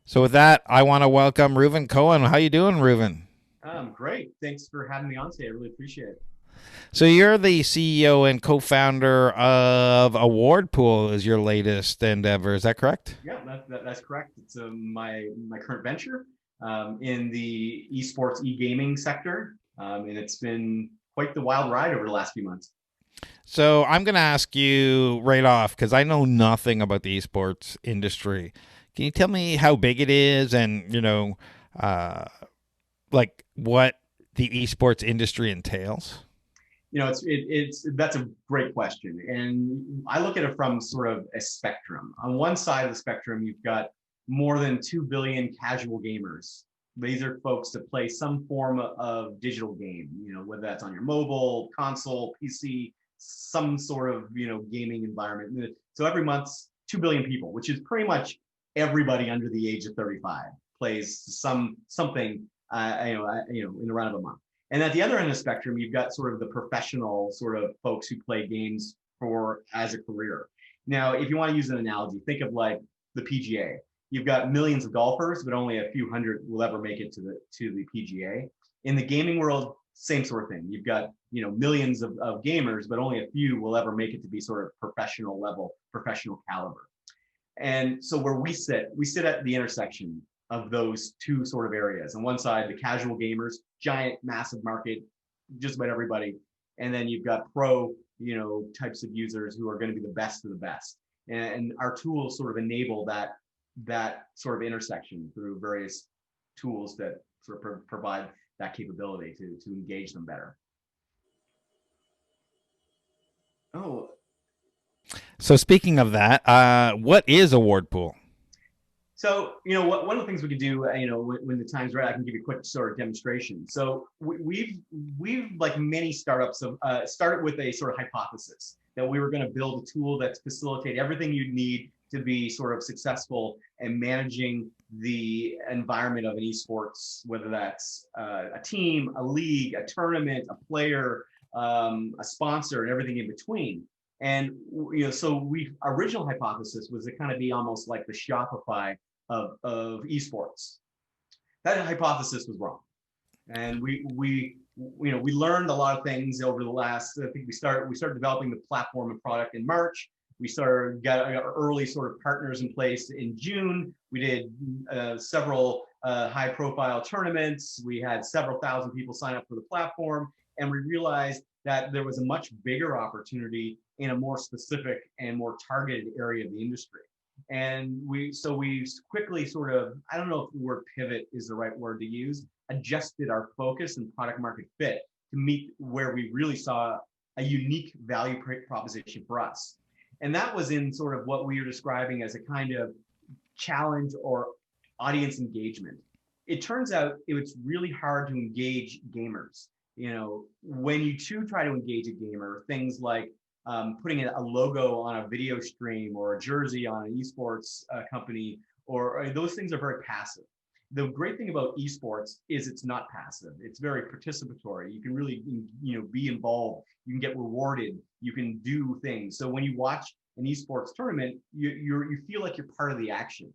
So with that, I want to welcome Reuven Cohen. How you doing, Reuven? Great. Thanks for having me on today. I really appreciate it. So you're the CEO and co-founder of Award Pool is your latest endeavor. Is that correct? Yeah, that's correct. It's my current venture in the esports e-gaming sector, and it's been quite the wild ride over the last few months. So I'm going to ask you right off because I know nothing about the esports industry. Can you tell me how big it is and, uh, like what the esports industry entails? It's that's a great question, and I look at it from sort of a spectrum. On one side of the spectrum, you've got more than 2 billion casual gamers. These are folks that play some form of digital game, whether that's on your mobile, console, PC, some sort of gaming environment. So every month, 2 billion people, which is pretty much everybody under the age of 35, plays something, in around a month. And at the other end of the spectrum, you've got sort of the professional sort of folks who play games for as a career. Now, if you want to use an analogy, think of like the PGA. You've got millions of golfers, but only a few hundred will ever make it to the PGA. In the gaming world, same sort of thing. You've got millions of gamers, but only a few will ever make it to be sort of professional level, professional caliber. And so where we sit at the intersection of those two sort of areas. On one side, the casual gamers, giant, massive market, just about everybody. And then you've got pro, types of users who are going to be the best of the best. And our tools sort of enable that sort of intersection through various tools that sort of provide that capability to engage them better. Oh, So speaking of that, what is Award Pool? So, one of the things we could do, when the time's right, I can give you a quick sort of demonstration. So we've like many startups, started with a sort of hypothesis that we were going to build a tool that facilitate everything you'd need to be sort of successful and managing the environment of an esports, whether that's a team, a league, a tournament, a player, a sponsor, and everything in between. And so we original hypothesis was to kind of be almost like the Shopify of esports. That hypothesis was wrong, and we learned a lot of things over the last. I think we started developing the platform and product in March. We started got our early sort of partners in place in June. We did several high profile tournaments. We had several thousand people sign up for the platform, and we realized that there was a much bigger opportunity in a more specific and more targeted area of the industry. And we quickly sort of, I don't know if the word pivot is the right word to use, adjusted our focus and product market fit to meet where we really saw a unique value proposition for us. And that was in sort of what we were describing as a kind of challenge or audience engagement. It turns out it's really hard to engage gamers. When you try to engage a gamer, things like putting a logo on a video stream or a jersey on an esports company, or those things are very passive. The great thing about esports is it's not passive. It's very participatory. You can really, be involved. You can get rewarded. You can do things. So when you watch an esports tournament, you feel like you're part of the action.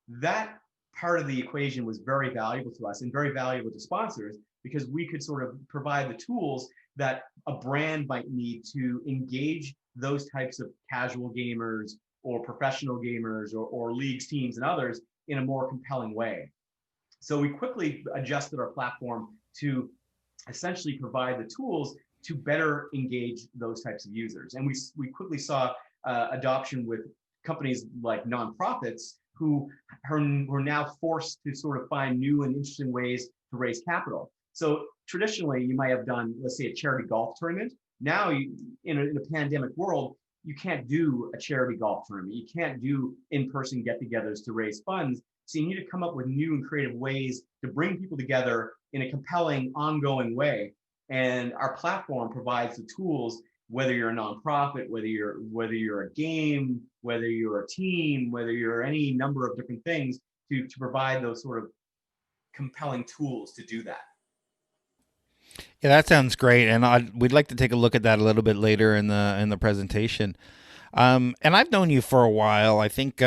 That part of the equation was very valuable to us and very valuable to sponsors because we could sort of provide the tools that a brand might need to engage those types of casual gamers or professional gamers or leagues, teams, and others in a more compelling way. So we quickly adjusted our platform to essentially provide the tools to better engage those types of users. And we quickly saw adoption with companies like nonprofits who are now forced to sort of find new and interesting ways to raise capital. So traditionally, you might have done, let's say, a charity golf tournament. Now, in a pandemic world, you can't do a charity golf tournament. You can't do in-person get-togethers to raise funds. So you need to come up with new and creative ways to bring people together in a compelling, ongoing way. And our platform provides the tools, whether you're a nonprofit, whether you're a game, whether you're a team, whether you're any number of different things, to provide those sort of compelling tools to do that. Yeah, that sounds great, and we'd like to take a look at that a little bit later in the presentation. And I've known you for a while. I think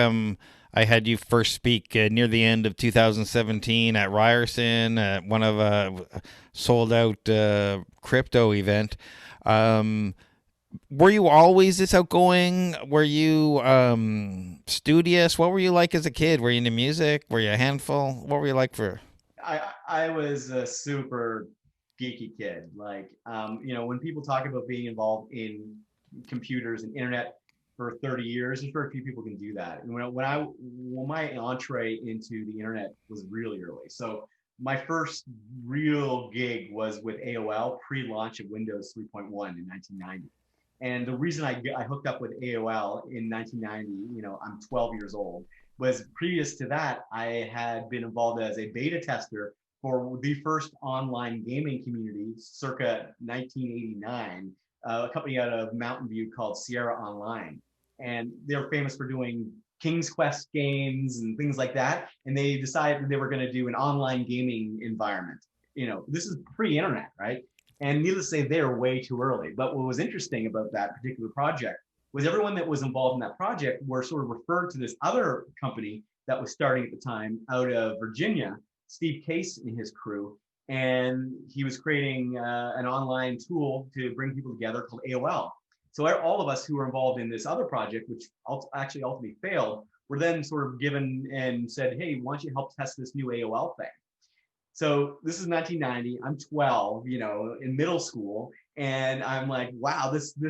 I had you first speak near the end of 2017 at Ryerson at one of a sold out crypto event. Um, were you always this outgoing? Were you studious? What were you like as a kid? Were you into music? Were you a handful? What were you like for? I was a super geeky kid. Like, when people talk about being involved in computers and internet for 30 years, there's very few people can do that. And when my entree into the internet was really early. So my first real gig was with AOL pre-launch of Windows 3.1 in 1990. And the reason I hooked up with AOL in 1990, I'm 12 years old, was previous to that, I had been involved as a beta tester for the first online gaming community circa 1989, a company out of Mountain View called Sierra Online. And they're famous for doing King's Quest games and things like that. And they decided they were going to do an online gaming environment. This is pre-internet, right? And needless to say, they're way too early. But what was interesting about that particular project was everyone that was involved in that project were sort of referred to this other company that was starting at the time out of Virginia, Steve Case and his crew. And he was creating an online tool to bring people together called AOL. So all of us who were involved in this other project, which actually ultimately failed, were then sort of given and said, hey, why don't you help test this new AOL thing? So this is 1990. I'm 12, in middle school, and I'm like, wow, this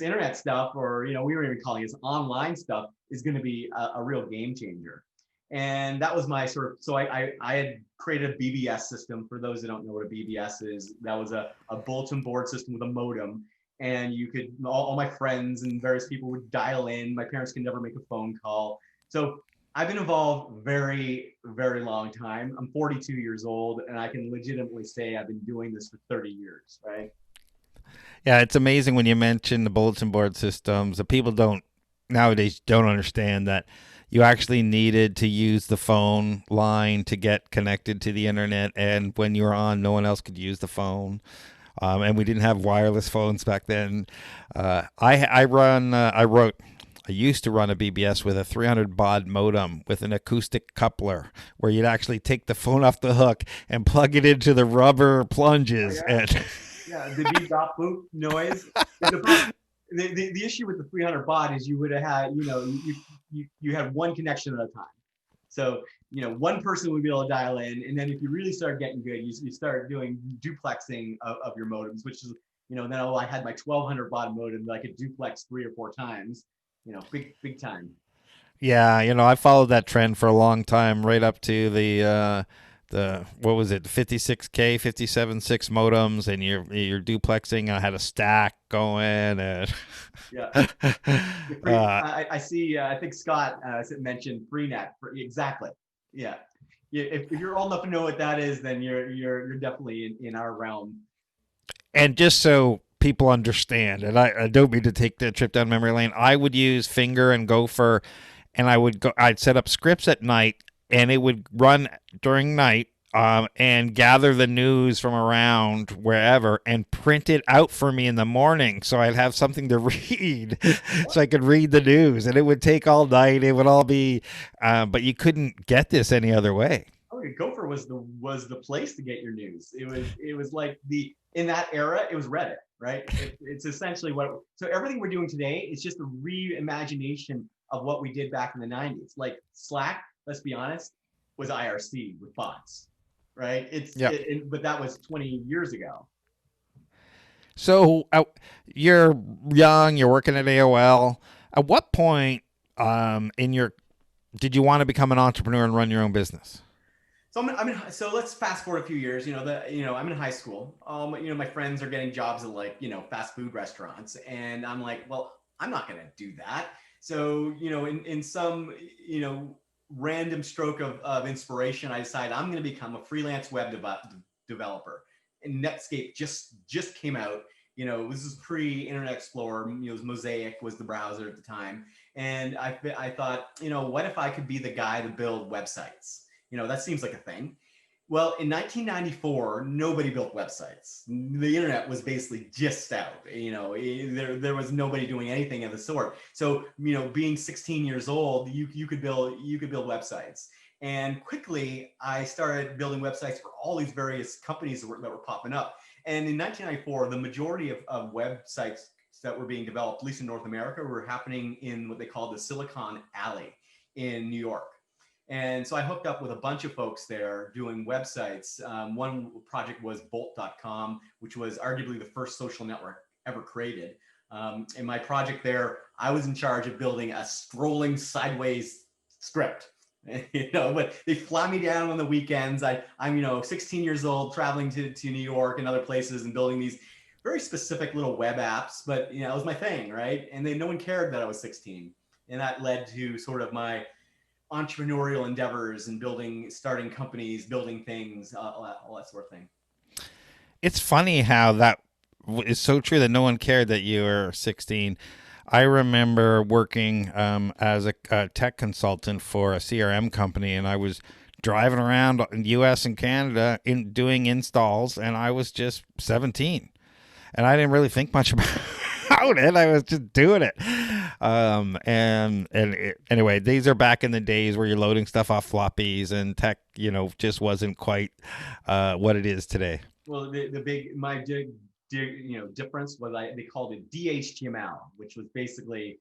internet stuff, or we were even calling it online stuff, is going to be a real game changer. And that was my sort of. So I had created a BBS system. For those that don't know what a BBS is, that was a bulletin board system with a modem, and you could all my friends and various people would dial in. My parents could never make a phone call. So I've been involved very, very long time. I'm 42 years old, and I can legitimately say I've been doing this for 30 years, right? Yeah, it's amazing when you mention the bulletin board systems. The people don't nowadays don't understand that you actually needed to use the phone line to get connected to the internet, and when you were on, no one else could use the phone. And we didn't have wireless phones back then. I used to run a BBS with a 300 baud modem with an acoustic coupler where you'd actually take the phone off the hook and plug it into the rubber Oh plunges. yeah, And yeah. The beep bop boop noise. The issue with the 300 baud is you would have had, you had one connection at a time. So, one person would be able to dial in. And then if you really start getting good, you start doing duplexing of your modems, which is, then I had my 1200 baud modem that I could duplex 3 or 4 times, big time. yeah, I followed that trend for a long time, right up to the what was it, 56K, 57.6 modems, and you're duplexing. I had a stack going, and Yeah. uh, I see. I think Scott mentioned Freenet. Exactly. Yeah. If you're old enough to know what that is, then you're definitely in our realm. and just so people understand, and I don't mean to take the trip down memory lane, I would use Finger and Gopher, and I'd set up scripts at night, and it would run during night. And gather the news from around wherever and print it out for me in the morning so I'd have something to read so I could read the news. And it would take all night. It would all be, but you couldn't get this any other way. Oh, Gopher was the place to get your news. It was like in that era, it was Reddit, right? It's essentially so everything we're doing today is just a reimagination of what we did back in the 90s. Like Slack, let's be honest, was IRC with bots, right? Yeah. But that was 20 years ago. So you're young, you're working at AOL. At what point in your did you want to become an entrepreneur and run your own business? So so let's fast forward a few years. I'm in high school. My friends are getting jobs at like, fast food restaurants, and I'm like, well, I'm not going to do that. So, in some, random stroke of inspiration, I decided I'm going to become a freelance web developer. And Netscape just came out. This is pre-Internet Explorer. Mosaic was the browser at the time, and I thought, what if I could be the guy to build websites? That seems like a thing. Well, in 1994, nobody built websites. The internet was basically just out. There was nobody doing anything of the sort. So, being 16 years old, you could build websites. And quickly, I started building websites for all these various companies that were popping up. And in 1994, the majority of websites that were being developed, at least in North America, were happening in what they called the Silicon Alley in New York. And so I hooked up with a bunch of folks there doing websites. One project was Bolt.com, which was arguably the first social network ever created. In my project there, I was in charge of building a scrolling sideways script. But they fly me down on the weekends. I'm 16 years old, traveling to New York and other places and building these very specific little web apps. But it was my thing, right? And no one cared that I was 16, and that led to sort of my entrepreneurial endeavors and starting companies, building things, all that sort of thing. It's funny how that is so true that no one cared that you were 16. I remember working as a tech consultant for a CRM company, and I was driving around in the U.S. and Canada doing installs, and I was just 17, and I didn't really think much about it. I was just doing it. Anyway, these are back in the days where you're loading stuff off floppies, and tech, just wasn't quite what it is today. Well, my difference was they called it DHTML, which was basically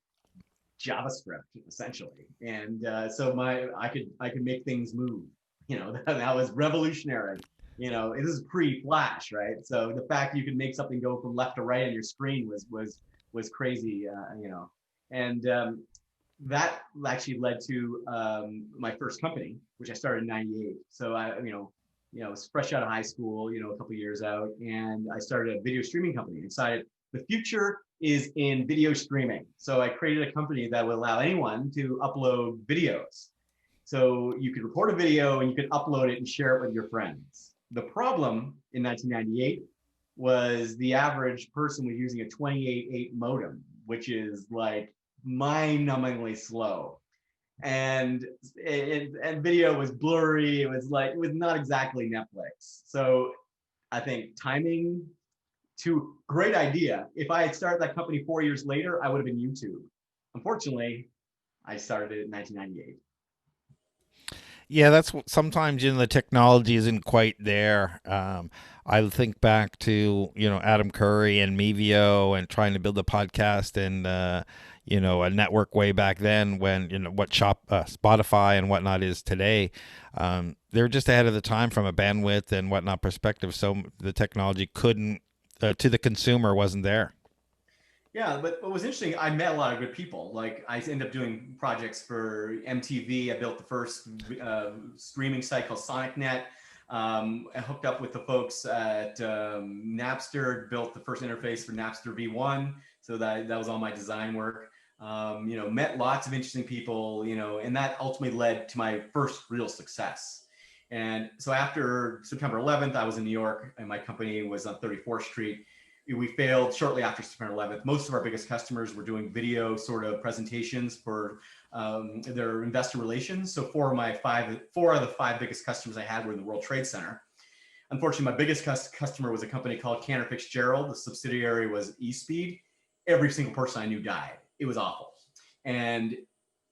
JavaScript essentially, and so I could make things move. That was revolutionary. This is pre-Flash, right? So the fact you could make something go from left to right on your screen was crazy. And that actually led to my first company, which I started in '98. So I was fresh out of high school, a couple years out, and I started a video streaming company. I decided the future is in video streaming. So I created a company that would allow anyone to upload videos. So you could record a video and you could upload it and share it with your friends. The problem in 1998 was the average person was using a 28.8 modem, which is like mind-numbingly slow. And video was blurry. It was not exactly Netflix. So I think timing to great idea. If I had started that company 4 years later, I would have been YouTube. Unfortunately, I started it in 1998. Yeah, that's sometimes the technology isn't quite there. I think back to Adam Curry and Mevio and trying to build a podcast and a network way back then when what Spotify and whatnot is today. They're just ahead of the time from a bandwidth and whatnot perspective. So the technology couldn't to the consumer wasn't there. Yeah, but what was interesting, I met a lot of good people. Like I ended up doing projects for MTV. I built the first streaming site called SonicNet. I hooked up with the folks at Napster, built the first interface for Napster V1. So that was all my design work. Met lots of interesting people, and that ultimately led to my first real success. And so after September 11th, I was in New York and my company was on 34th Street. We failed shortly after September 11th. Most of our biggest customers were doing video sort of presentations for their investor relations. So four of the five biggest customers I had were in the World Trade Center. Unfortunately, my biggest customer was a company called Cantor Fitzgerald. The subsidiary was eSpeed. Every single person I knew died. It was awful. And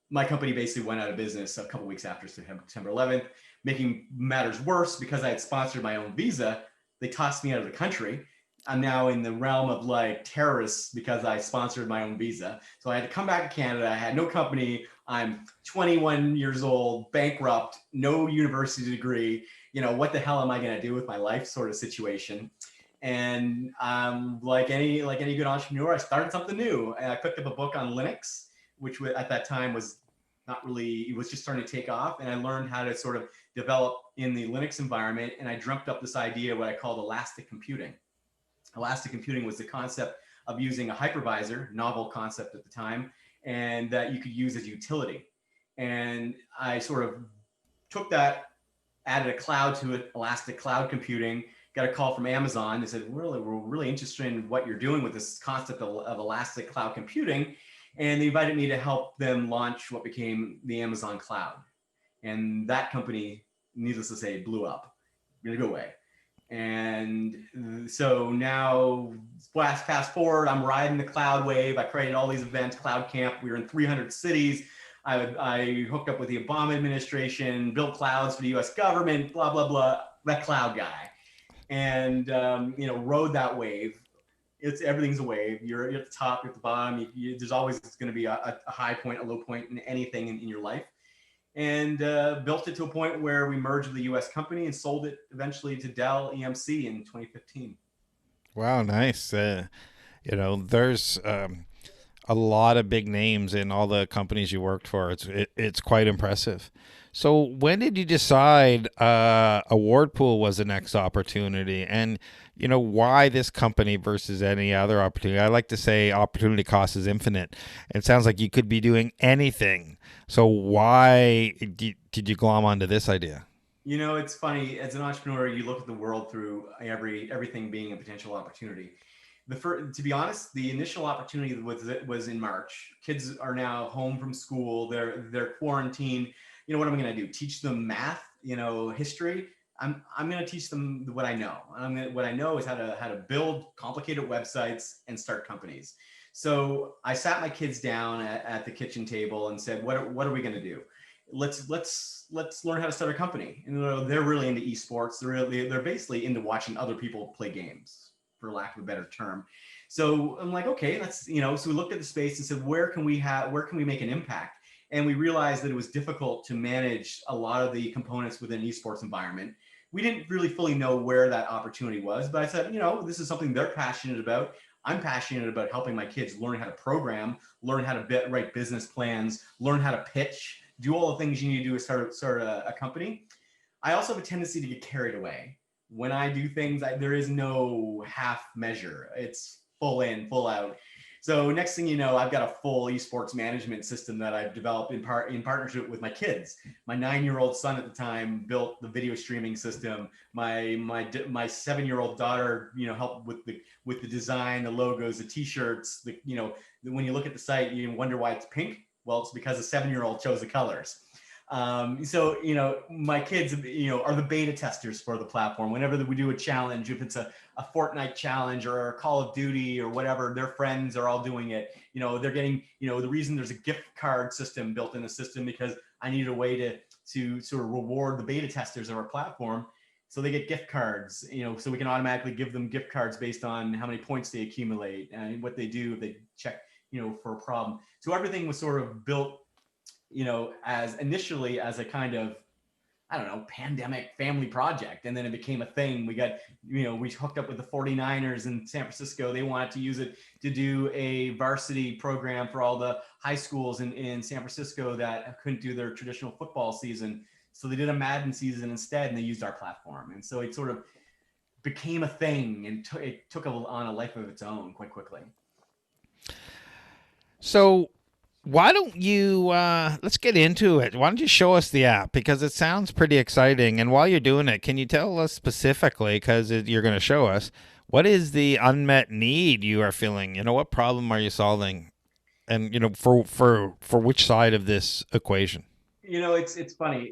my company basically went out of business a couple weeks after September 11th. Making matters worse, because I had sponsored my own visa, they tossed me out of the country. I'm now in the realm of like terrorists because I sponsored my own visa. So I had to come back to Canada. I had no company. I'm 21 years old, bankrupt, no university degree. What the hell am I going to do with my life sort of situation? And like any good entrepreneur, I started something new. And I picked up a book on Linux, which at that time was not really, it was just starting to take off. And I learned how to sort of develop in the Linux environment. And I dreamt up this idea, what I called elastic computing. Elastic computing was the concept of using a hypervisor, novel concept at the time, and that you could use as utility. And I sort of took that, added a cloud to it, elastic cloud computing, got a call from Amazon. They said, we're really interested in what you're doing with this concept of elastic cloud computing. And they invited me to help them launch what became the Amazon cloud. And that company, needless to say, blew up. We're gonna go away. And so now, fast forward, I'm riding the cloud wave. I created all these events, Cloud Camp. We were in 300 cities. I hooked up with the Obama administration, built clouds for the U.S. government, blah blah blah. That cloud guy, and rode that wave. It's everything's a wave. You're at the top, you're at the bottom. There's always going to be a high point, a low point in anything in your life. And built it to a point where we merged with the U.S. company and sold it eventually to Dell EMC in 2015. Wow, nice. There's a lot of big names in all the companies you worked for. It's quite impressive. So when did you decide Award Pool was the next opportunity, and why this company versus any other opportunity? I like to say opportunity cost is infinite. It sounds like you could be doing anything. So why did you glom onto this idea? It's funny. As an entrepreneur, you look at the world through everything being a potential opportunity. To be honest, the initial opportunity was in March. Kids are now home from school. They're quarantined. What am I going to do? Teach them math? History? I'm going to teach them what I know. What I know is how to build complicated websites and start companies. So I sat my kids down at the kitchen table and said, what are we going to do? Let's learn how to start a company. And they're really into esports. They're basically into watching other people play games, for lack of a better term. So I'm like, okay, so we looked at the space and said, where can we make an impact? And we realized that it was difficult to manage a lot of the components within an esports environment. We didn't really fully know where that opportunity was, but I said, this is something they're passionate about. I'm passionate about helping my kids learn how to program, learn how to write business plans, learn how to pitch, do all the things you need to do to start a company. I also have a tendency to get carried away. When I do things, there is no half measure. It's full in, full out. So next thing you know, I've got a full esports management system that I've developed in partnership with my kids. My 9-year-old son at the time built the video streaming system. My 7-year-old daughter, helped with the design, the logos, the t-shirts. When you look at the site, you wonder why it's pink. Well, it's because a 7-year-old chose the colors. My kids, are the beta testers for the platform. Whenever we do a challenge, if it's a Fortnite challenge or a Call of Duty or whatever, their friends are all doing it. They're getting, the reason there's a gift card system built in the system because I needed a way to sort of reward the beta testers of our platform. So they get gift cards, so we can automatically give them gift cards based on how many points they accumulate and what they do if they check, for a problem. So everything was sort of built as initially as a kind of, I don't know, pandemic family project. And then it became a thing. We hooked up with the 49ers in San Francisco. They wanted to use it to do a varsity program for all the high schools in San Francisco that couldn't do their traditional football season. So they did a Madden season instead, and they used our platform. And so it sort of became a thing, and it took on a life of its own quite quickly. So why don't you let's get into it? Why don't you show us the app, because it sounds pretty exciting? And while you're doing it, can you tell us specifically, because you're going to show us, what is the unmet need you are feeling? What problem are you solving, and for which side of this equation? It's funny.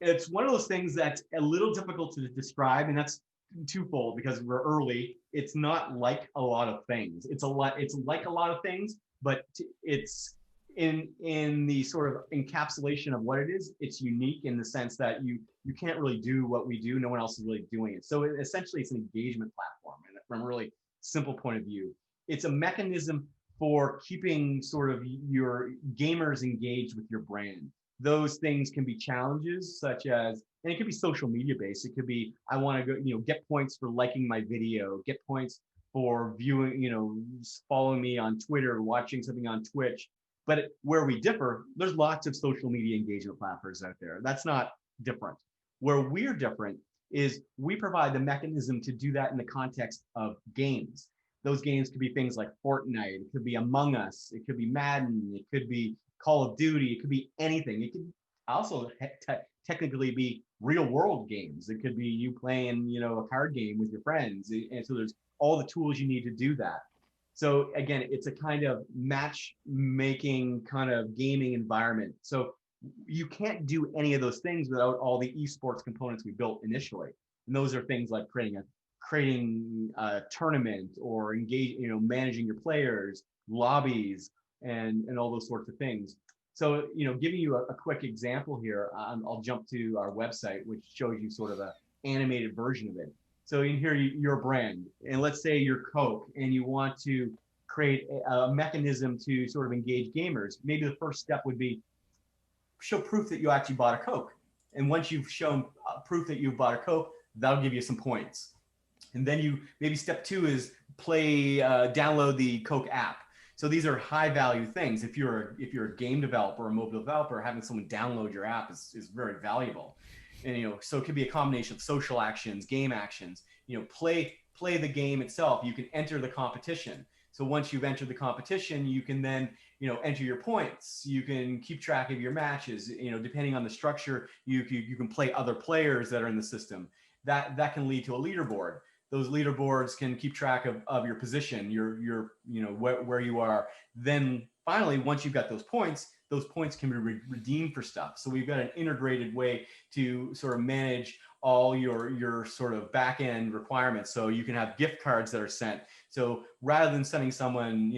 It's one of those things that's a little difficult to describe, and that's twofold because we're early. It's not like a lot of things. It's like a lot of things, but it's in the sort of encapsulation of what it is. It's unique in the sense that you can't really do what we do. No one else is really doing it. So essentially, it's an engagement platform, and from a really simple point of view, it's a mechanism for keeping sort of your gamers engaged with your brand. Those things can be challenges such as, and it could be social media based. It could be, I want to go, get points for liking my video, get points for viewing, following me on Twitter, watching something on Twitch. But where we differ, there's lots of social media engagement platforms out there. That's not different. Where we're different is we provide the mechanism to do that in the context of games. Those games could be things like Fortnite, it could be Among Us, it could be Madden, it could be Call of Duty, it could be anything. It could also technically be real world games. It could be you playing, a card game with your friends. And so there's all the tools you need to do that. So again, it's a kind of matchmaking kind of gaming environment. So you can't do any of those things without all the esports components we built initially. And those are things like creating a tournament or managing your players, lobbies, and all those sorts of things. So, giving you a quick example here, I'll jump to our website, which shows you sort of a animated version of it. So in here, you're a brand, and let's say you're Coke, and you want to create a mechanism to sort of engage gamers. Maybe the first step would be show proof that you actually bought a Coke. And once you've shown proof that you bought a Coke, that'll give you some points. And then maybe step two is download the Coke app. So these are high value things. If you're a game developer or a mobile developer, having someone download your app is very valuable. And so it could be a combination of social actions, game actions. Play the game itself. You can enter the competition. So once you've entered the competition, you can then enter your points. You can keep track of your matches. Depending on the structure, you can play other players that are in the system. That can lead to a leaderboard. Those leaderboards can keep track of your position, where you are. Then finally, once you've got those points can be redeemed for stuff. So we've got an integrated way to sort of manage all your sort of back end requirements. So you can have gift cards that are sent. So rather than sending someone,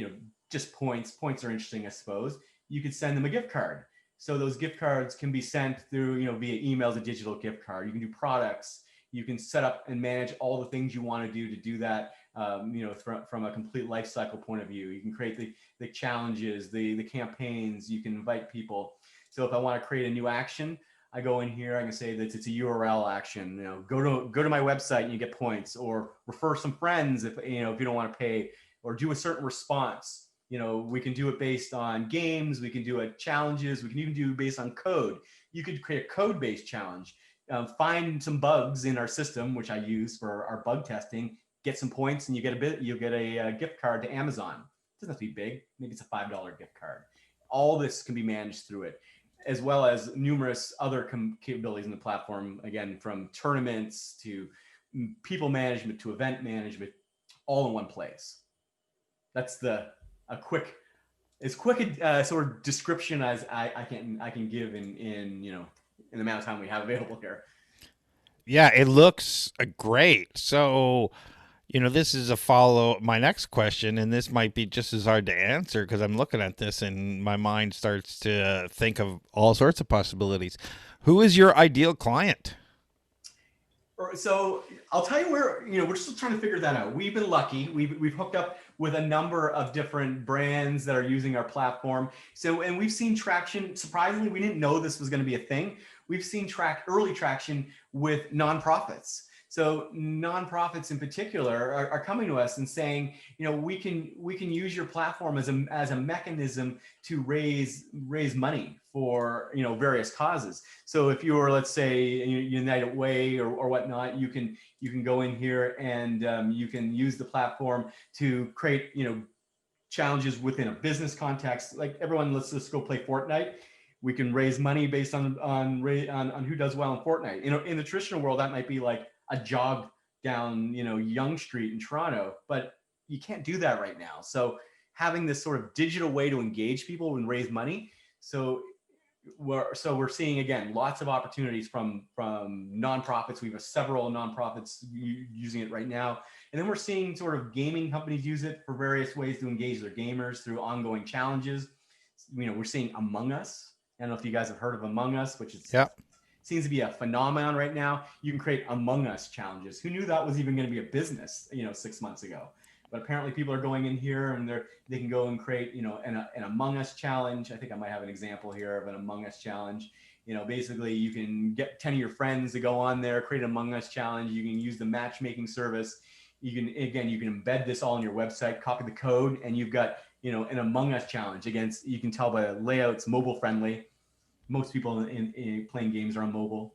just points are interesting, I suppose. You could send them a gift card. So those gift cards can be sent through, via email as a digital gift card. You can do products. You can set up and manage all the things you want to do that, from a complete life cycle point of view. You can create the challenges, the campaigns. You can invite people. So if I want to create a new action, I go in here, I can say that it's a URL action. Go to my website and you get points, or refer some friends if you don't want to pay, or do a certain response. We can do it based on games. We can do it challenges. We can even do it based on code. You could create a code-based challenge. Find some bugs in our system, which I use for our bug testing, get some points, and you'll get a gift card to Amazon. It doesn't have to be big. Maybe it's a $5 gift card. All this can be managed through it, as well as numerous other capabilities in the platform, again, from tournaments to people management to event management, all in one place. That's a quick sort of description as I can give in the amount of time we have available here. Yeah, it looks great. So, this is a follow my next question, and this might be just as hard to answer because I'm looking at this and my mind starts to think of all sorts of possibilities. Who is your ideal client? So I'll tell you where, we're still trying to figure that out. We've been lucky. We've hooked up with a number of different brands that are using our platform. So, and we've seen traction. Surprisingly, we didn't know this was going to be a thing. We've seen early traction with nonprofits. So nonprofits in particular are coming to us and saying, we can use your platform as a mechanism to raise money for various causes. So if you're, let's say, United Way or whatnot, you can go in here and you can use the platform to create challenges within a business context. Like everyone, let's just go play Fortnite. We can raise money based on who does well in Fortnite. In the traditional world, that might be like a jog down Yonge Street in Toronto, but you can't do that right now. So having this sort of digital way to engage people and raise money. So we're seeing, again, lots of opportunities from nonprofits. We have several nonprofits using it right now. And then we're seeing sort of gaming companies use it for various ways to engage their gamers through ongoing challenges. We're seeing Among Us. I don't know if you guys have heard of Among Us, which seems to be a phenomenon right now. You can create Among Us challenges. Who knew that was even going to be a business, 6 months ago? But apparently people are going in here and they can go and create, an Among Us challenge. I think I might have an example here of an Among Us challenge. Basically you can get 10 of your friends to go on there, create an Among Us challenge. You can use the matchmaking service. You can embed this all on your website, copy the code, and you've got, an Among Us challenge. Against, you can tell by the layout, it's mobile friendly. Most people in playing games are on mobile.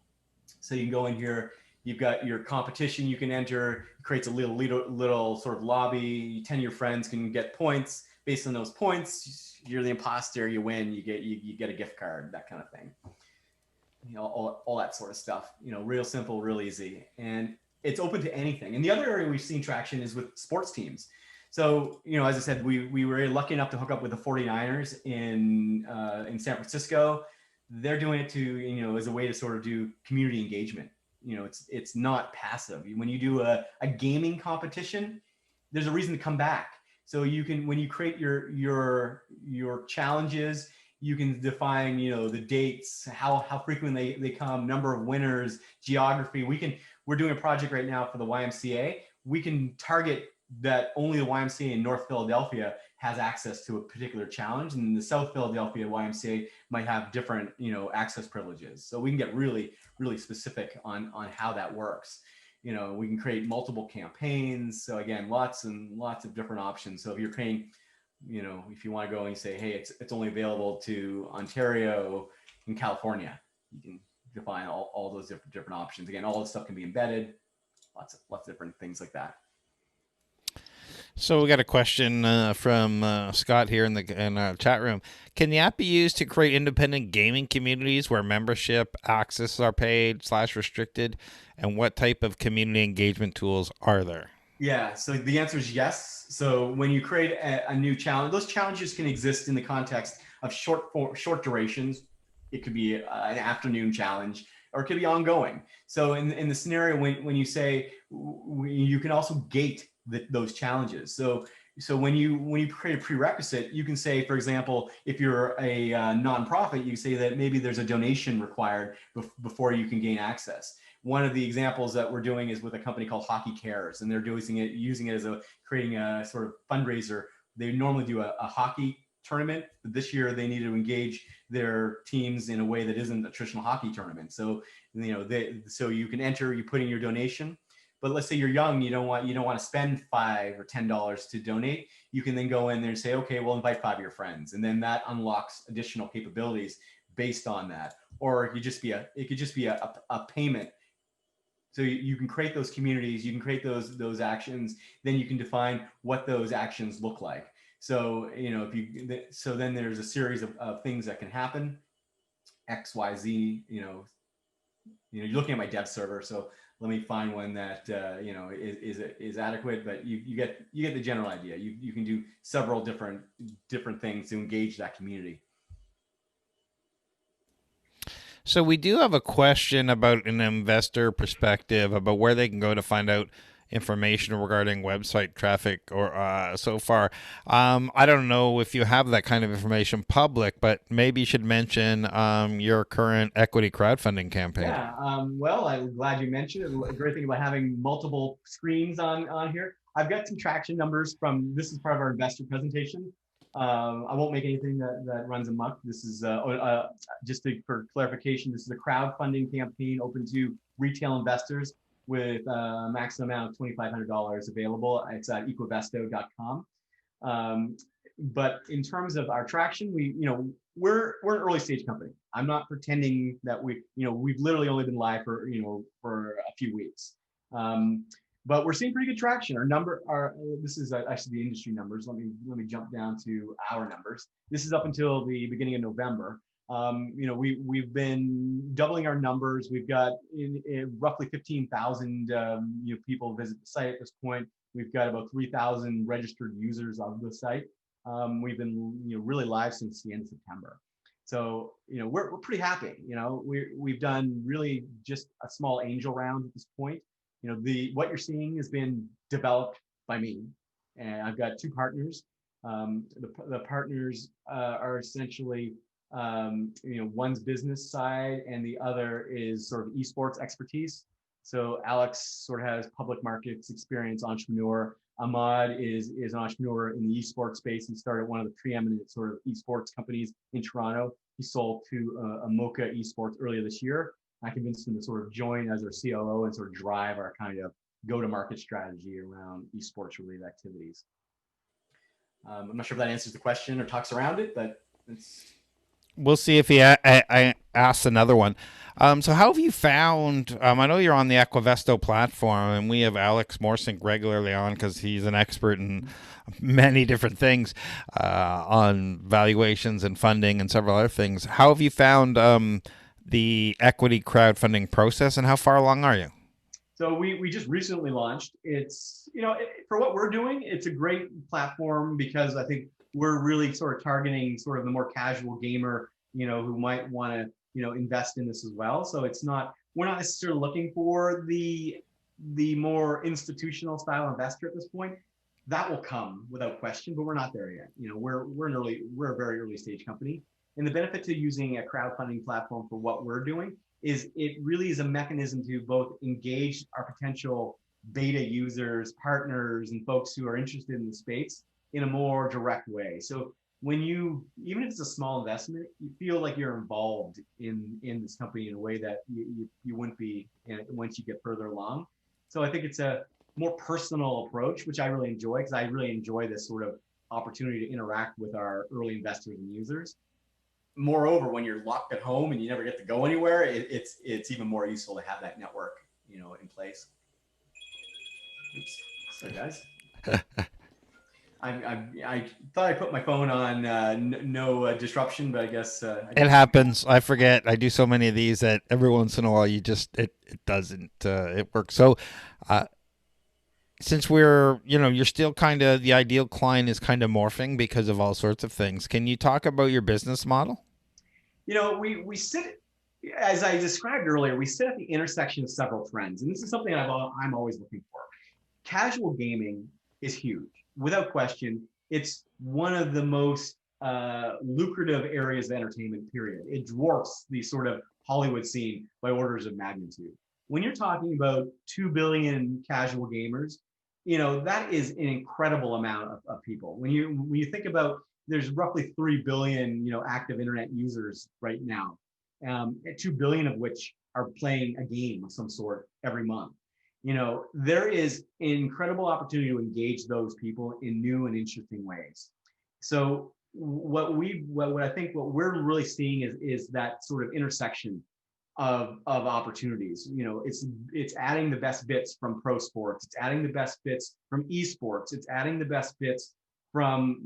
So you can go in here, you've got your competition you can enter. It creates a little sort of lobby. 10 of your friends can get points. Based on those points, you're the imposter, you win, you get a gift card, that kind of thing. All that sort of stuff. Real simple, real easy. And it's open to anything. And the other area we've seen traction is with sports teams. So, as I said, we were lucky enough to hook up with the 49ers in San Francisco. They're doing it to, as a way to sort of do community engagement. it's not passive. When you do a gaming competition, there's a reason to come back. So you can, when you create your challenges, you can define, the dates, how frequently they come, number of winners, geography. We're doing a project right now for the YMCA. We can target that only the YMCA in North Philadelphia has access to a particular challenge, and the South Philadelphia YMCA might have different, access privileges. So we can get really, really specific on how that works. We can create multiple campaigns. So again, lots and lots of different options. So if you're creating, if you want to go and you say, hey, it's only available to Ontario and California, you can define all those different options. Again, all this stuff can be embedded, lots of different things like that. So we got a question from Scott here in our chat room. Can the app be used to create independent gaming communities where membership access are paid / restricted? And what type of community engagement tools are there? Yeah, so the answer is yes. So when you create a new challenge, those challenges can exist in the context of short durations. It could be an afternoon challenge, or it could be ongoing. So in the scenario when you say, you can also gate those challenges. So when you create a prerequisite, you can say, for example, if you're a nonprofit, you say that maybe there's a donation required before you can gain access. One of the examples that we're doing is with a company called Hockey Cares, and they're using it as creating a sort of fundraiser. They normally do a hockey tournament, but this year they need to engage their teams in a way that isn't a traditional hockey tournament. So so you can enter, you put in your donation. But let's say you're young, you don't want to spend $5 or $10 to donate. You can then go in there and say, okay, we'll invite 5 of your friends, and then that unlocks additional capabilities based on that. Or it could just be a payment. So you can create those communities, you can create those actions, then you can define what those actions look like. So so then there's a series of things that can happen, X, Y, Z. You're looking at my dev server, so let me find one that is adequate, but you get the general idea. You can do several different things to engage that community. So we do have a question about an investor perspective about where they can go to find out information regarding website traffic or so far. I don't know if you have that kind of information public, but maybe you should mention your current equity crowdfunding campaign. Yeah, well, I'm glad you mentioned it. A great thing about having multiple screens on here. I've got some traction numbers this is part of our investor presentation. I won't make anything that runs amok. This is just for clarification, this is a crowdfunding campaign open to retail investors with a maximum amount of $2,500 available. It's at equivesto.com. But in terms of our traction, we're an early stage company. I'm not pretending that we've literally only been live for a few weeks. But we're seeing pretty good traction. This is actually the industry numbers. Let me jump down to our numbers. This is up until the beginning of November. We've been doubling our numbers. We've got roughly 15,000 people visit the site at this point. We've got about 3,000 registered users of the site. We've been really live since the end of September. So we're pretty happy. We've done really just a small angel round at this point. What you're seeing has been developed by me, and I've got 2 partners. The partners are essentially one's business side and the other is sort of esports expertise. So Alex sort of has public markets experience, entrepreneur. Ahmad is an entrepreneur in the esports space. He started one of the preeminent sort of esports companies in Toronto. He sold to Mocha Esports earlier this year. I convinced him to sort of join as our COO and sort of drive our kind of go-to-market strategy around esports related activities. I'm not sure if that answers the question or talks around it, but we'll see if he asks another one. So how have you found, I know you're on the Equivesto platform, and we have Alex Morsink regularly on because he's an expert in many different things on valuations and funding and several other things. How have you found the equity crowdfunding process, and how far along are you? So we just recently launched. It's, for what we're doing, it's a great platform because I think we're really sort of targeting sort of the more casual gamer, who might want to, invest in this as well. So it's not we're not necessarily looking for the more institutional style investor at this point. That will come without question, but we're not there yet. You know, we're a very early stage company. And the benefit to using a crowdfunding platform for what we're doing is it really is a mechanism to both engage our potential beta users, partners, and folks who are interested in the space in a more direct way. So when you, even if it's a small investment, you feel like you're involved in this company in a way that you wouldn't be once you get further along. So I think it's a more personal approach, which I really enjoy because I really enjoy this sort of opportunity to interact with our early investors and users. Moreover, when you're locked at home and you never get to go anywhere, it's even more useful to have that network, in place. Oops, sorry guys. I thought I put my phone on no disruption, but I guess It happens. I forget. I do so many of these that every once in a while it doesn't it works. So uh, since you're still kind of the ideal client is kind of morphing because of all sorts of things. Can you talk about your business model? We sit, as I described earlier, we sit at the intersection of several trends, and this is something I'm always looking for. Casual gaming is huge, without question. It's one of the most lucrative areas of entertainment. Period. It dwarfs the sort of Hollywood scene by orders of magnitude. When you're talking about 2 billion casual gamers, that is an incredible amount of people. When you think about there's roughly 3 billion active internet users right now, 2 billion of which are playing a game of some sort every month. There is an incredible opportunity to engage those people in new and interesting ways. So what I think what we're really seeing is that sort of intersection of opportunities. It's adding the best bits from pro sports, it's adding the best bits from esports, it's adding the best bits from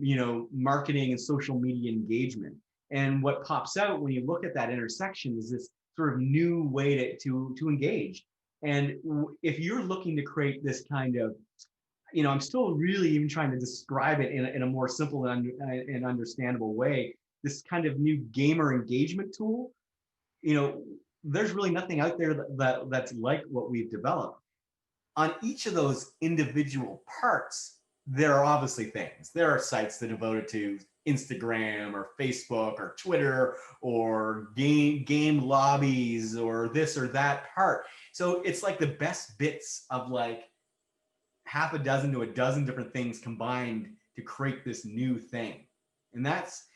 marketing and social media engagement. And what pops out when you look at that intersection is this sort of new way to engage. And if you're looking to create this kind of, I'm still really even trying to describe it in a more simple and understandable way, this kind of new gamer engagement tool, there's really nothing out there that's like what we've developed. On each of those individual parts, there are obviously things. There are sites that are devoted to Instagram or Facebook or Twitter or game lobbies or this or that part. So it's like the best bits of like half a dozen to a dozen different things combined to create this new thing. And that's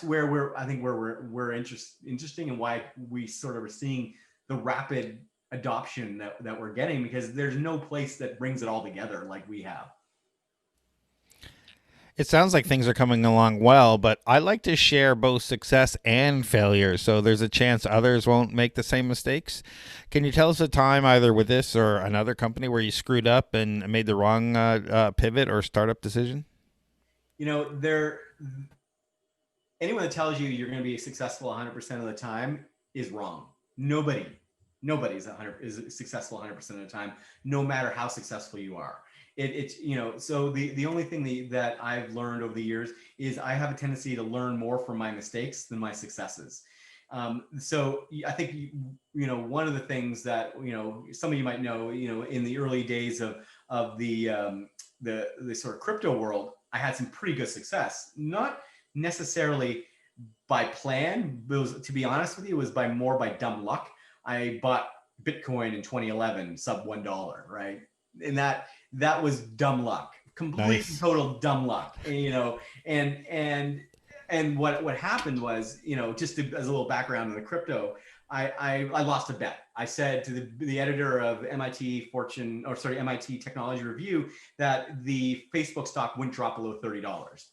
where we're interesting and why we sort of are seeing the rapid adoption that we're getting, because there's no place that brings it all together like we have. It sounds like things are coming along well, but I like to share both success and failure, so there's a chance others won't make the same mistakes. Can you tell us a time, either with this or another company, where you screwed up and made the wrong pivot or startup decision? There anyone that tells you you're going to be successful 100% of the time is wrong. Nobody's is successful 100% of the time, no matter how successful you are. It's so the only thing that I've learned over the years is I have a tendency to learn more from my mistakes than my successes. So I think one of the things that some of you might know, in the early days of the sort of crypto world, I had some pretty good success. Not necessarily by plan. It was, to be honest with you, it was more by dumb luck. I bought Bitcoin in 2011, sub $1, right? And that was dumb luck, complete Nice. total dumb luck. And what happened was, just as a little background on the crypto, I lost a bet. I said to the editor of MIT Technology Review that the Facebook stock wouldn't drop below $30.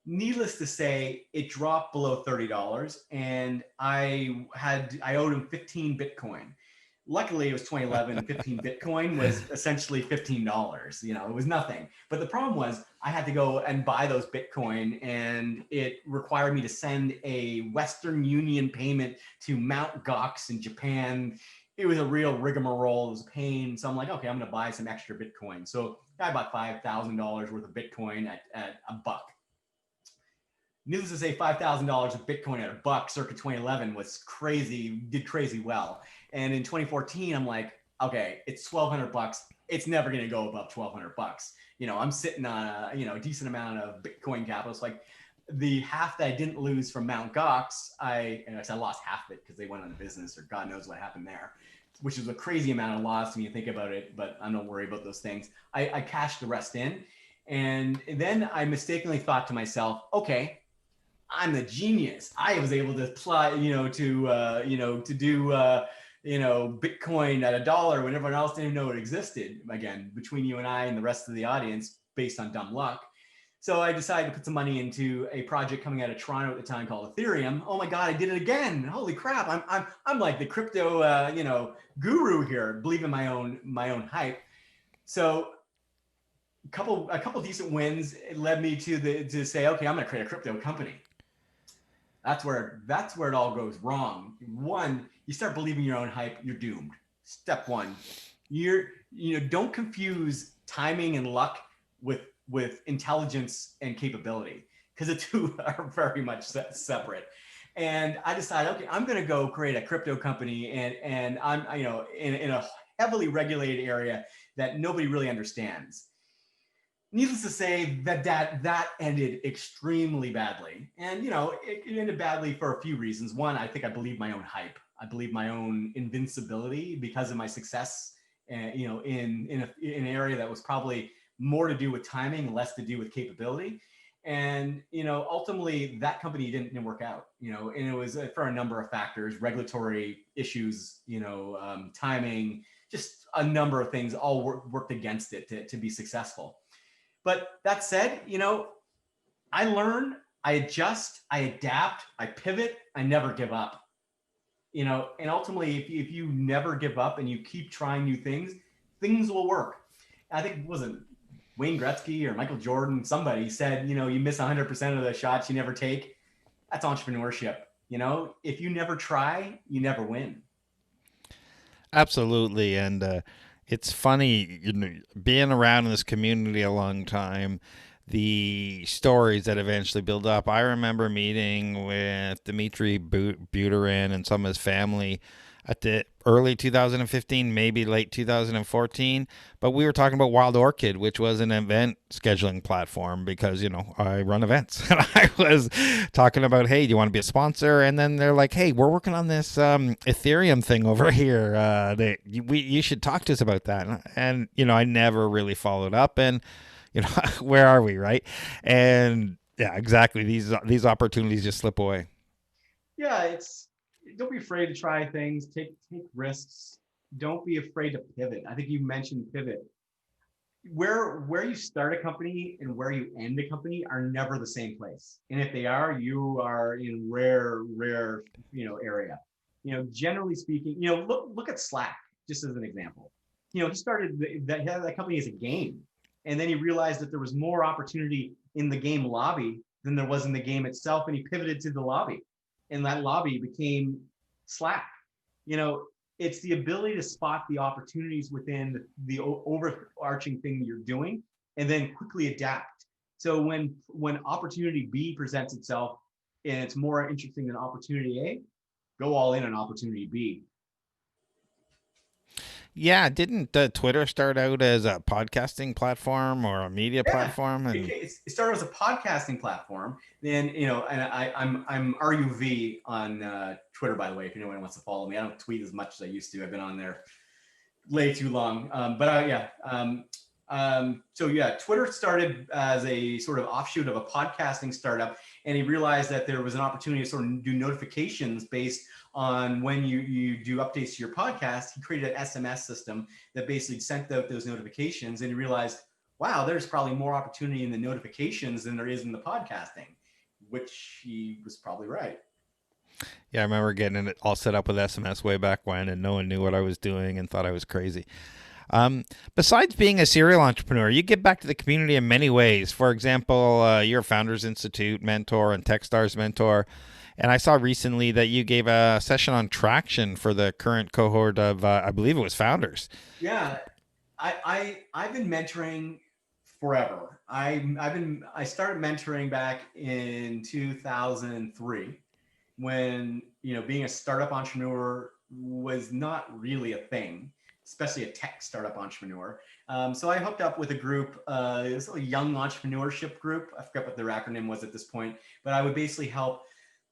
Needless to say, it dropped below $30, and I owed him 15 Bitcoin. Luckily, it was 2011. 15 Bitcoin was essentially $15. It was nothing. But the problem was I had to go and buy those Bitcoin, and it required me to send a Western Union payment to Mount Gox in Japan. It was a real rigmarole. It was a pain. So I'm like, okay, I'm going to buy some extra Bitcoin. So I bought $5,000 worth of Bitcoin at $1. Needless to say, $5,000 of Bitcoin at a buck circa 2011 was crazy, did crazy well. And in 2014, I'm like, okay, it's 1,200 bucks. It's never going to go above 1,200 bucks. I'm sitting on a decent amount of Bitcoin capital. So like the half that I didn't lose from Mt. Gox, I lost half of it because they went out of business or God knows what happened there, which is a crazy amount of loss when you think about it, but I don't worry about those things. I cashed the rest in. And then I mistakenly thought to myself, okay, I'm the genius. I was able to apply, to do, Bitcoin at $1 when everyone else didn't know it existed. Again, between you and I and the rest of the audience, based on dumb luck. So I decided to put some money into a project coming out of Toronto at the time called Ethereum. Oh my God, I did it again! Holy crap! I'm like the crypto, guru here. Believe in my own hype. So a couple decent wins led me to say, okay, I'm going to create a crypto company. That's where it all goes wrong. One, you start believing your own hype, you're doomed. Step one, don't confuse timing and luck with intelligence and capability, because the two are very much separate. And I decided, okay, I'm going to go create a crypto company, and I'm in a heavily regulated area that nobody really understands. Needless to say, that ended extremely badly. And, it ended badly for a few reasons. One, I think I believed my own hype. I believed my own invincibility because of my success, in an area that was probably more to do with timing, less to do with capability. And, ultimately that company didn't work out, and it was for a number of factors, regulatory issues, timing, just a number of things all worked against it to be successful. But that said, I learn, I adjust, I adapt, I pivot, I never give up. And ultimately, if you never give up and you keep trying new things, things will work. I think it wasn't Wayne Gretzky or Michael Jordan, somebody said, you miss 100% of the shots you never take. That's entrepreneurship. If you never try, you never win. Absolutely. And it's funny, being around in this community a long time, the stories that eventually build up. I remember meeting with Dmitry Buterin and some of his family at the early 2015, maybe late 2014. But we were talking about Wild Orchid, which was an event scheduling platform, because, I run events. And I was talking about, hey, do you want to be a sponsor? And then they're like, hey, we're working on this Ethereum thing over here. You should talk to us about that. And, I never really followed up. And, where are we, right? And yeah, exactly. These opportunities just slip away. Yeah, don't be afraid to try things, take risks. Don't be afraid to pivot. I think you mentioned pivot. Where you start a company and where you end a company are never the same place. And if they are, you are in rare, area. Generally speaking, look at Slack, just as an example. He started that company as a game. And then he realized that there was more opportunity in the game lobby than there was in the game itself. And he pivoted to the lobby. And that lobby became Slack. It's the ability to spot the opportunities within the overarching thing you're doing and then quickly adapt. So when opportunity B presents itself and it's more interesting than opportunity A, go all in on opportunity B. Yeah, didn't Twitter start out as a podcasting platform or a media platform? And it started as a podcasting platform. Then and I'm RUV on Twitter, by the way. If anyone wants to follow me, I don't tweet as much as I used to. I've been on there way too long. Twitter started as a sort of offshoot of a podcasting startup, and he realized that there was an opportunity to sort of do notifications based on when you do updates to your podcast. He created an SMS system that basically sent out those notifications, and he realized, wow, there's probably more opportunity in the notifications than there is in the podcasting, which he was probably right. Yeah, I remember getting it all set up with SMS way back when, and no one knew what I was doing and thought I was crazy. Besides being a serial entrepreneur, you give back to the community in many ways. For example, you're a Founders Institute mentor and Techstars mentor. And I saw recently that you gave a session on traction for the current cohort of, I believe it was Founders. Yeah, I've been mentoring forever. I started mentoring back in 2003 when, being a startup entrepreneur was not really a thing, especially a tech startup entrepreneur. So I hooked up with a group, it was a young entrepreneurship group. I forgot what their acronym was at this point, but I would basically help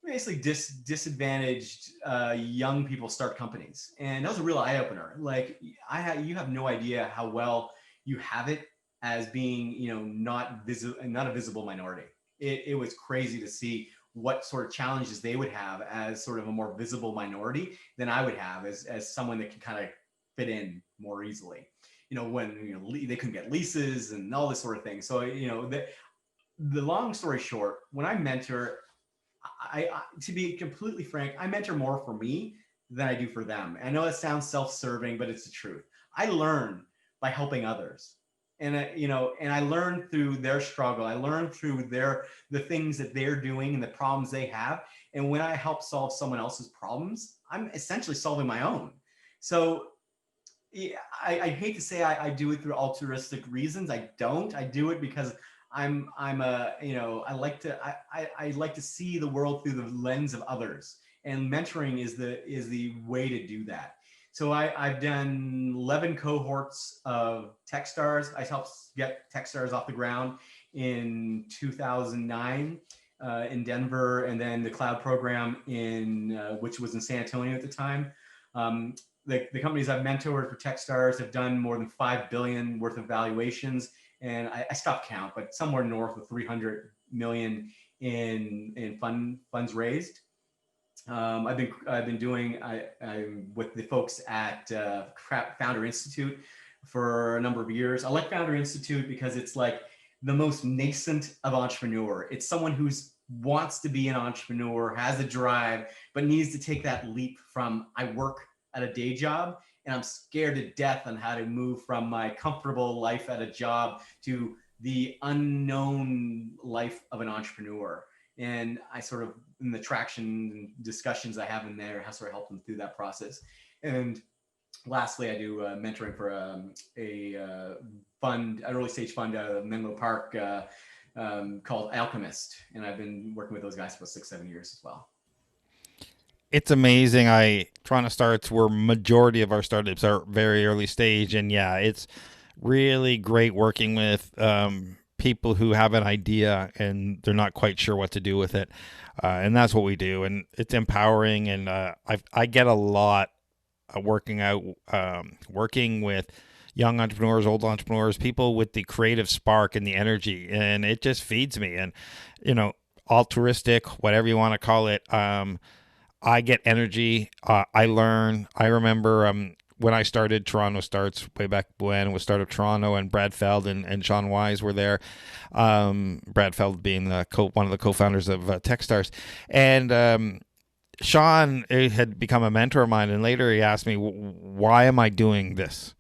disadvantaged young people start companies. And that was a real eye opener. Like you have no idea how well you have it as being, not a visible minority. It was crazy to see what sort of challenges they would have as sort of a more visible minority than I would have as someone that can kind of fit in more easily. When they couldn't get leases and all this sort of thing. So the long story short, when I mentor, to be completely frank, I mentor more for me than I do for them. I know it sounds self-serving, but it's the truth. I learn by helping others. And I learn through their struggle. I learn through the things that they're doing and the problems they have. And when I help solve someone else's problems, I'm essentially solving my own. So yeah, I hate to say I do it through altruistic reasons. I don't. I do it because I'm a I like to see the world through the lens of others, and mentoring is the way to do that. So I've done 11 cohorts of Techstars. I helped get Techstars off the ground in 2009 in Denver, and then the cloud program in which was in San Antonio at the time. The companies I've mentored for Techstars have done more than 5 billion worth of valuations, and I stopped count, but somewhere north of 300 million in funds raised. I've been doing I'm with the folks at Founder Institute for a number of years. I like Founder Institute because it's like the most nascent of entrepreneur. It's someone who's wants to be an entrepreneur, has a drive, but needs to take that leap from I work at a day job and I'm scared to death on how to move from my comfortable life at a job to the unknown life of an entrepreneur. And I sort of, in the traction and discussions I have in there, I sort of help them through that process. And lastly, I do mentoring for a fund, an early stage fund out of Menlo Park called Alchemist. And I've been working with those guys for 6-7 years as well. It's amazing. Toronto Starts, where majority of our startups are very early stage, and yeah, it's really great working with people who have an idea and they're not quite sure what to do with it, and that's what we do. And it's empowering, and I get a lot working with young entrepreneurs, old entrepreneurs, people with the creative spark and the energy, and it just feeds me. And altruistic, whatever you want to call it. I get energy. I learn. I remember when I started Toronto Starts way back when it was Startup Toronto, and Brad Feld and Sean Wise were there. Brad Feld being one of the co-founders of Techstars. And Sean had become a mentor of mine, and later he asked me, why am I doing this?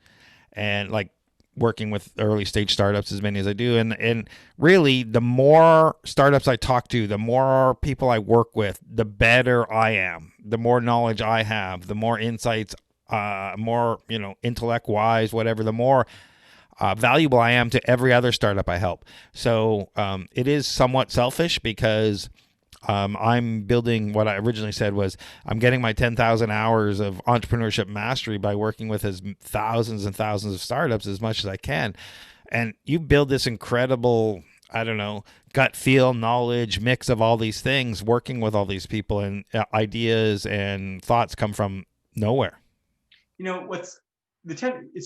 And like, working with early stage startups as many as I do, and really the more startups I talk to, the more people I work with, the better I am, the more knowledge I have, the more insights, more intellect wise, whatever, the more valuable I am to every other startup I help. So it is somewhat selfish because I'm building what I originally said was I'm getting my 10,000 hours of entrepreneurship mastery by working with as thousands and thousands of startups as much as I can. And you build this incredible, I don't know, gut feel, knowledge, mix of all these things, working with all these people, and ideas and thoughts come from nowhere. It's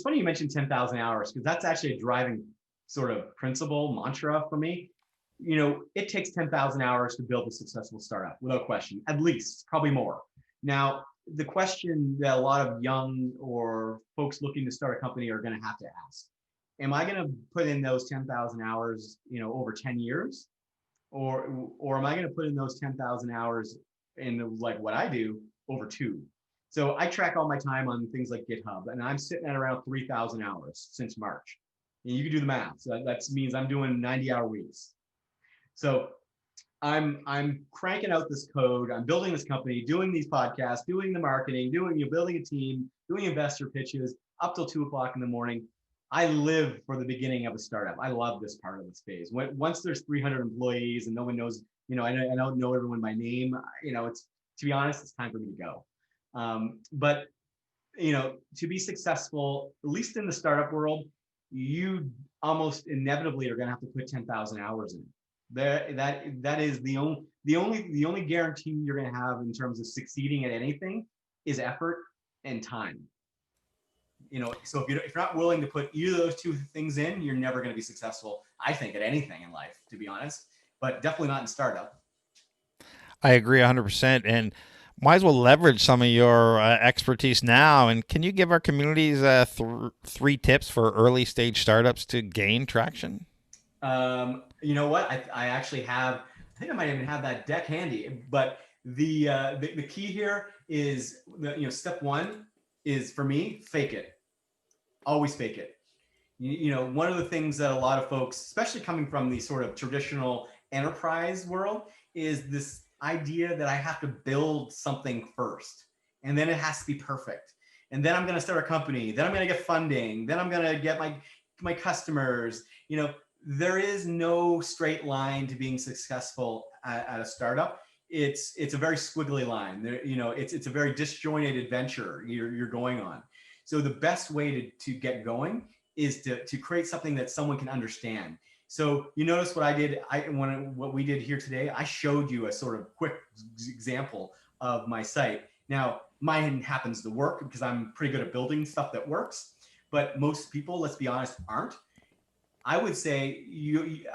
funny you mentioned 10,000 hours, because that's actually a driving sort of principle mantra for me. It takes 10,000 hours to build a successful startup, without question, at least, probably more. Now, the question that a lot of young or folks looking to start a company are going to have to ask, am I going to put in those 10,000 hours, over 10 years? Or am I going to put in those 10,000 hours in like what I do over 2? So I track all my time on things like GitHub, and I'm sitting at around 3,000 hours since March. And you can do the math. So that means I'm doing 90-hour weeks. So I'm cranking out this code. I'm building this company, doing these podcasts, doing the marketing, building a team, doing investor pitches up till 2 o'clock in the morning. I live for the beginning of a startup. I love this part of the space. Once there's 300 employees and no one knows, I don't know everyone by name. It's, to be honest, it's time for me to go. But to be successful, at least in the startup world, you almost inevitably are going to have to put 10,000 hours in. That is the only guarantee you're going to have in terms of succeeding at anything is effort and time. So if you're not willing to put either of those two things in, you're never going to be successful, I think, at anything in life, to be honest, but definitely not in startup. I agree 100%. And might as well leverage some of your expertise now. And can you give our communities three tips for early stage startups to gain traction? You know what? I actually have, I think I might even have that deck handy, but the key here is, step one is, for me, fake it. Always fake it. One of the things that a lot of folks, especially coming from the sort of traditional enterprise world, is this idea that I have to build something first, and then it has to be perfect. And then I'm going to start a company. Then I'm going to get funding. Then I'm going to get my customers. There is no straight line to being successful at a startup. It's a very squiggly line. It's a very disjointed adventure you're going on. So the best way to get going is to create something that someone can understand. So you notice what I did, what we did here today, I showed you a sort of quick example of my site. Now, mine happens to work because I'm pretty good at building stuff that works, but most people, let's be honest, aren't. I would say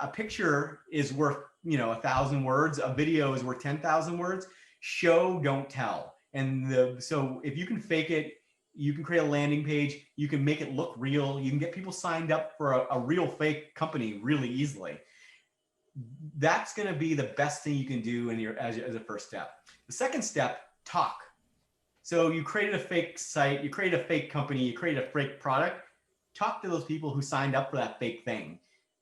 a picture is worth 1,000 words. A video is worth 10,000 words. Show, don't tell. And so if you can fake it, you can create a landing page. You can make it look real. You can get people signed up for a real fake company really easily. That's going to be the best thing you can do as a first step. The second step, talk. So you created a fake site, you created a fake company, you created a fake product. Talk to those people who signed up for that fake thing.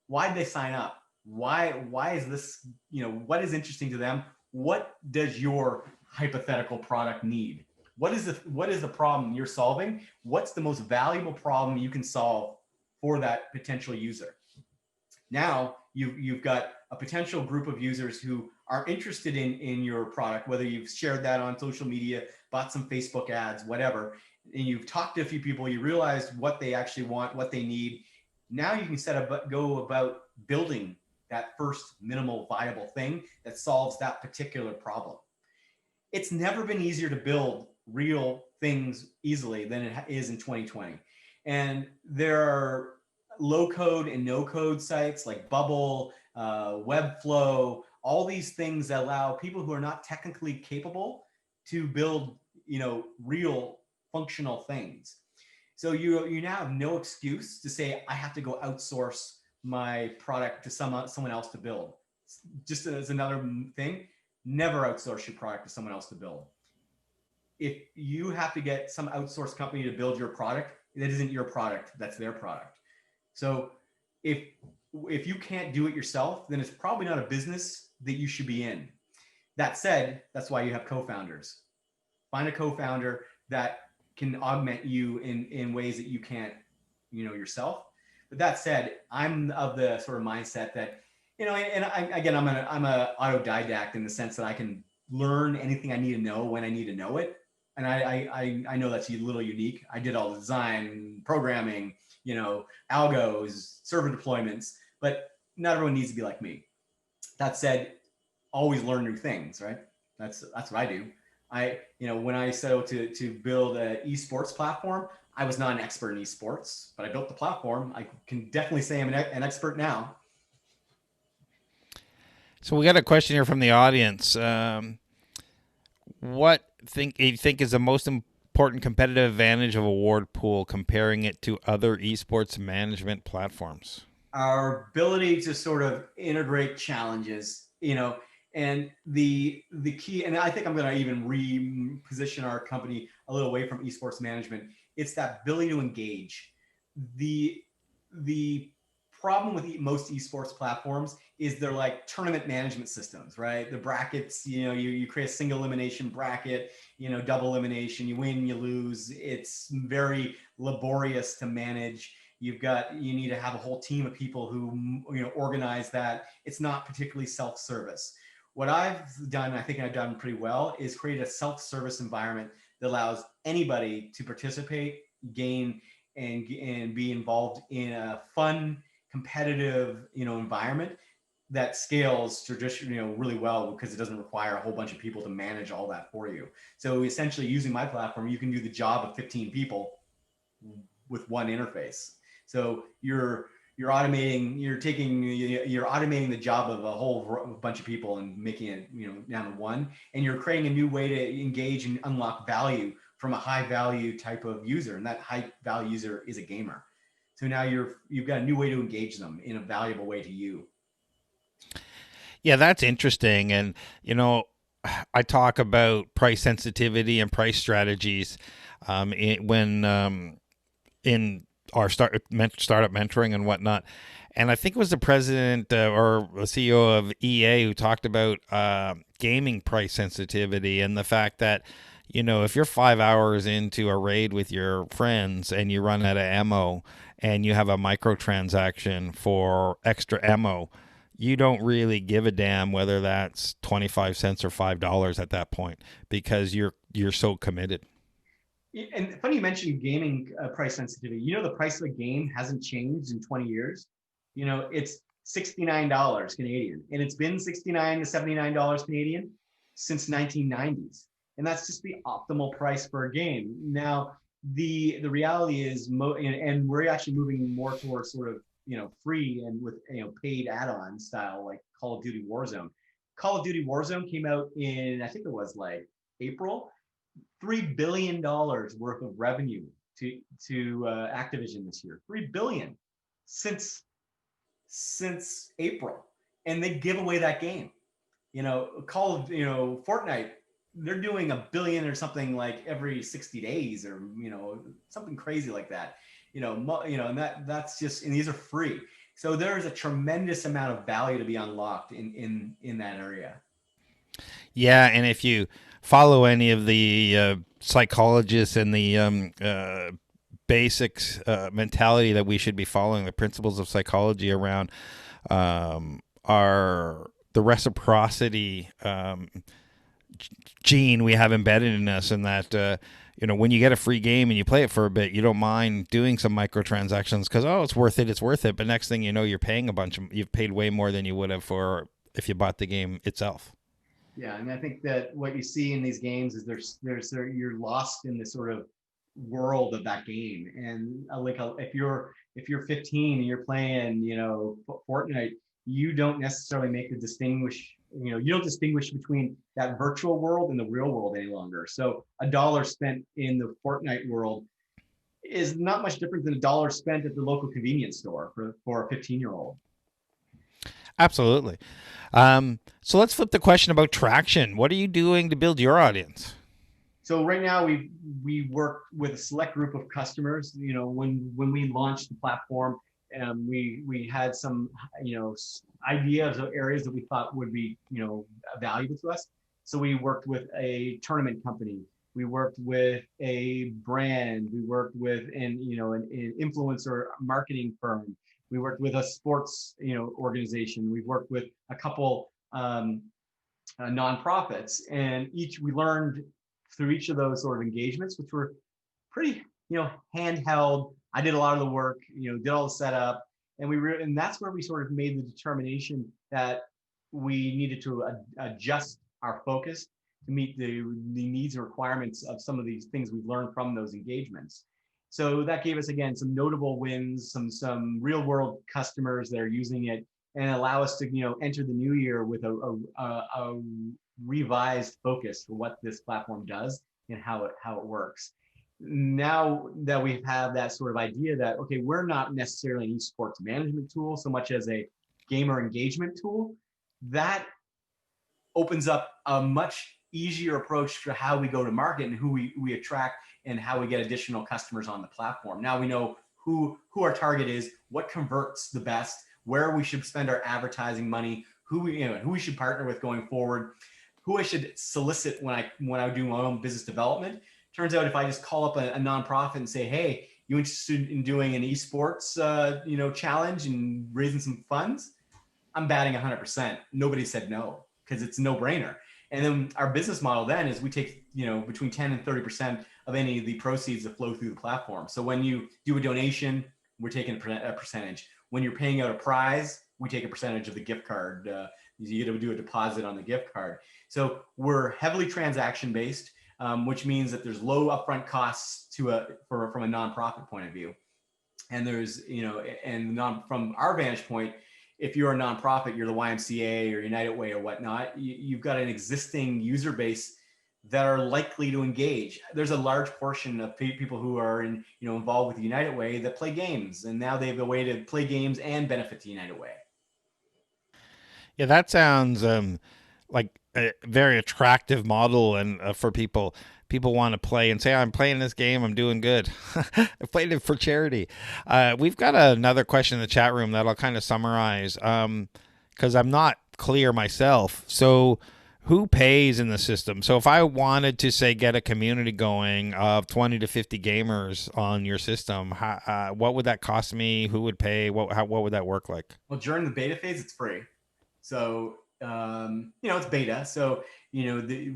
Why did they sign up? Why is this, what is interesting to them? What does your hypothetical product need? What is the problem you're solving? What's the most valuable problem you can solve for that potential user? Now you've got a potential group of users who are interested in your product, whether you've shared that on social media, bought some Facebook ads, whatever, and you've talked to a few people, you realize what they actually want, what they need. Now you can go about building that first minimal viable thing that solves that particular problem. It's never been easier to build real things easily than it is in 2020. And there are low code and no code sites like Bubble, Webflow, all these things that allow people who are not technically capable to build, real functional things. So you now have no excuse to say, I have to go outsource my product to someone else to build. Just as another thing, never outsource your product to someone else to build. If you have to get some outsourced company to build your product, that isn't your product, that's their product. So if you can't do it yourself, then it's probably not a business that you should be in. That said, that's why you have co-founders. Find a co-founder that can augment you in ways that you can't, yourself. But that said, I'm of the sort of mindset that, and I'm an autodidact in the sense that I can learn anything I need to know when I need to know it. And I know that's a little unique. I did all the design, programming, algos, server deployments, but not everyone needs to be like me. That said, always learn new things, right? That's what I do. When I set out to build an esports platform, I was not an expert in esports, but I built the platform. I can definitely say I'm an expert now. So we got a question here from the audience. What you think is the most important competitive advantage of Award Pool, comparing it to other esports management platforms? Our ability to sort of integrate challenges, and the key, and I think I'm going to even reposition our company a little away from esports management. It's that ability to engage. The problem with most esports platforms is they're like tournament management systems, right? The brackets, you create a single elimination bracket, double elimination, you win, you lose. It's very laborious to manage. You need to have a whole team of people who, organize that. It's not particularly self-service. What I've done, I think I've done pretty well, is create a self-service environment that allows anybody to participate, gain, and be involved in a fun, competitive, environment that scales traditionally, really well, because it doesn't require a whole bunch of people to manage all that for you. So essentially, using my platform, you can do the job of 15 people with one interface. So you're automating the job of a whole bunch of people and making it, down to one, and you're creating a new way to engage and unlock value from a high value type of user, and that high value user is a gamer. So now you've got a new way to engage them in a valuable way to you. Yeah, that's interesting. And, I talk about price sensitivity and price strategies in our startup mentoring and whatnot. And I think it was the president or the CEO of EA who talked about gaming price sensitivity and the fact that, if you're 5 hours into a raid with your friends and you run out of ammo and you have a microtransaction for extra ammo, you don't really give a damn whether that's 25 cents or $5 at that point, because you're so committed. And funny you mentioned gaming price sensitivity. The price of a game hasn't changed in 20 years. It's $69 Canadian, and it's been $69 to $79 Canadian since 1990s. And that's just the optimal price for a game. Now, the reality is, and we're actually moving more towards sort of, free and with, paid add-on style, like Call of Duty Warzone. Call of Duty Warzone came out in, I think it was like April. $3 billion worth of revenue to Activision this year. $3 billion since April, and they give away that game. Call of Fortnite. They're doing $1 billion or something like every 60 days, or something crazy like that. And that's just, and these are free. So there is a tremendous amount of value to be unlocked in that area. Yeah, and if you follow any of the psychologists and the basics mentality that we should be following, the principles of psychology around are the reciprocity gene we have embedded in us, and that when you get a free game and you play it for a bit, you don't mind doing some microtransactions because, oh, it's worth it. But next thing you know, you've paid way more than you would have for if you bought the game itself. Yeah, and I think that what you see in these games is you're lost in this sort of world of that game. And if you're 15 and you're playing, Fortnite, you don't necessarily you don't distinguish between that virtual world and the real world any longer. So $1 spent in the Fortnite world is not much different than $1 spent at the local convenience store for a 15-year-old. Absolutely. So let's flip the question about traction. What are you doing to build your audience? So right now we work with a select group of customers. When we launched the platform, we had some ideas of areas that we thought would be valuable to us. So we worked with a tournament company. We worked with a brand. We worked with an influencer marketing firm. We worked with a sports organization. We've worked with a couple nonprofits, and we learned through each of those sort of engagements, which were pretty handheld. I did a lot of the work, did all the setup, and that's where we sort of made the determination that we needed to adjust our focus to meet the needs and requirements of some of these things we've learned from those engagements. So that gave us, again, some notable wins, some real world customers that are using it, and allow us to enter the new year with a revised focus for what this platform does and how it works. Now that we have that sort of idea that, okay, we're not necessarily an esports management tool so much as a gamer engagement tool, that opens up a much easier approach to how we go to market and who we attract and how we get additional customers on the platform. Now we know who our target is, what converts the best, where we should spend our advertising money, who we should partner with going forward, who I should solicit when I do my own business development. Turns out if I just call up a nonprofit and say, hey, You interested in doing an esports, challenge and raising some funds? I'm batting 100%. Nobody said no because it's a no-brainer. And then our business model then is we take, between 10 and 30% of any of the proceeds that flow through the platform. So when you do a donation, we're taking a percentage. When you're paying out a prize, we take a percentage of the gift card. You get to do a deposit on the gift card. So we're heavily transaction based, which means that there's low upfront costs from a nonprofit point of view. And there's, from our vantage point, if you're a nonprofit, you're the YMCA or United Way or whatnot, you've got an existing user base that are likely to engage. There's a large portion of people who are involved with the United Way that play games, and now they have a way to play games and benefit the United Way. Yeah, that sounds like a very attractive model, and for people, want to play and say, "I'm playing this game. I'm doing good. I played it for charity." We've got another question in the chat room that I'll kind of summarize because I'm not clear myself. So, who pays in the system? So, if I wanted to say get a community going of 20 to 50 gamers on your system, what would that cost me? Who would pay? What would that work like? Well, during the beta phase, it's free. So, it's beta. So, the